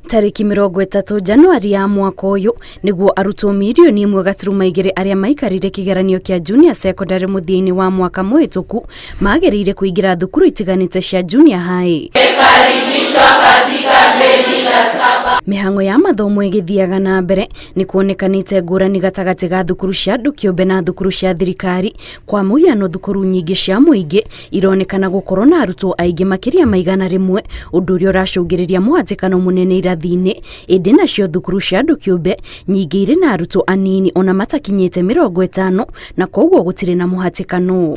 Tariki 30 Januari ya mwaka uyu niguo arutwo milioni 1.2 aria maikarire kigeranio kia junior secondary muthiini wa mwaka muhituku magereire kuingira thukuru itiganite cia junior high. Karibishwa katika gredi ya 7. Mihango ya mathomo igithiaga na mbere ni kuonekanite ngurani gatagati ga thukuru cia andu kiumbe na thukuru cia thirikari. Kwa muhiano thukuru nyingi cia muingi ironekana gukorwo na arutwo aingi makiria maigana rimwe, undu uria uracungiriria muhatikano munene irathini. Indi nacio thukuru cia andu kiumbe nyingi iri na arutwo anini ona matakinyite 50 na koguo gutiri na muhatikano.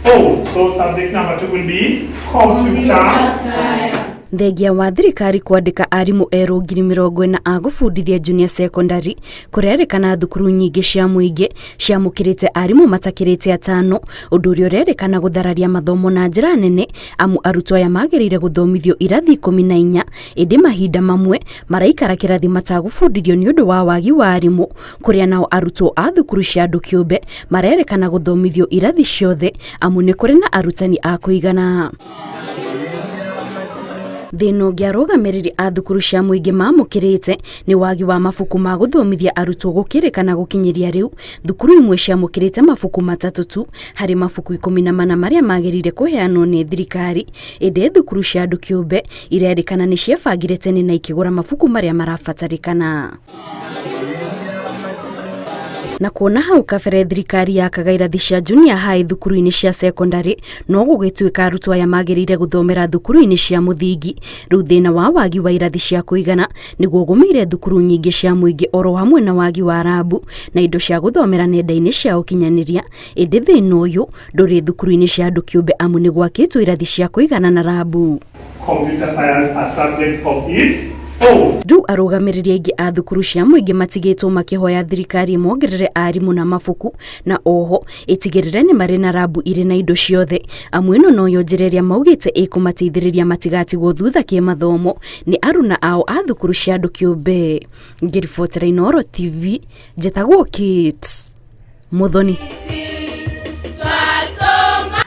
So subject number 2 will be computer science. Thengia wa thirikari kuandika arimu eru 40,000 a gufundithia junior secondary kurerikana thukuru nyingi cia muingi ciamukirite arimu matakirite 5, undu uria urerikana guthararia mathomo na njira nene amu arutwo aya magereire guthomithio irathi 14 indi mahinda mamwe maraikara kirathi matagufundithio ni undu wa wagi wa arimu, kuria nao arutwo a thukuru cia andu kiumbe marerikana guthomithio irathi ciothe amu ni kuri na arutani a kuigana. Thino giarugamiriri a thukuru cia muingi mamukirite ni wagi wa mafuku ma guthomithia arutwo gukirikana gukinyiria riu thukuru imwe ciamukirite mafuku 3 tu hari mafuku 14 maria magerire kuheanwo ni thirikari, indi thukuru cia andu kiumbe irerikana ni ciebangire tene na ikigura mafuku maria marabatarikana. Na kuona hau kabere thirikari yakaga irathi cia junior high thukuru-ini cia secondary no gugituika arutwo aya magerire guthomera thukuru-ini cia muthingi. Riu thina wa wagi wa irathi cia kuigana niguo gumeire thukuru nyingi cia muingi oro hamwe na wagi wa rabu na indo cia guthomera nenda-ini cia ukinyaniria. Indi thina uyu nduri thukuru-ini cia andu kiumbe amu ni gwakitwo irathi cia kuigana na rabu. Computer science as subject of its own. Riu arugamiriri aingi a thukuru cia muingi matigitwo makihoya thirikari mongerere arimu na mafuku na oho itigirire ni mari na rabu iri na indo ciothe. Amu ino no yonjereria maugite ikumateithiriria matigatigwo thutha kimathomo ni aruna ao a thukuru cia andu kiumbe. Ngiribotera Inooro TV, njitagwo Kate Muthoni.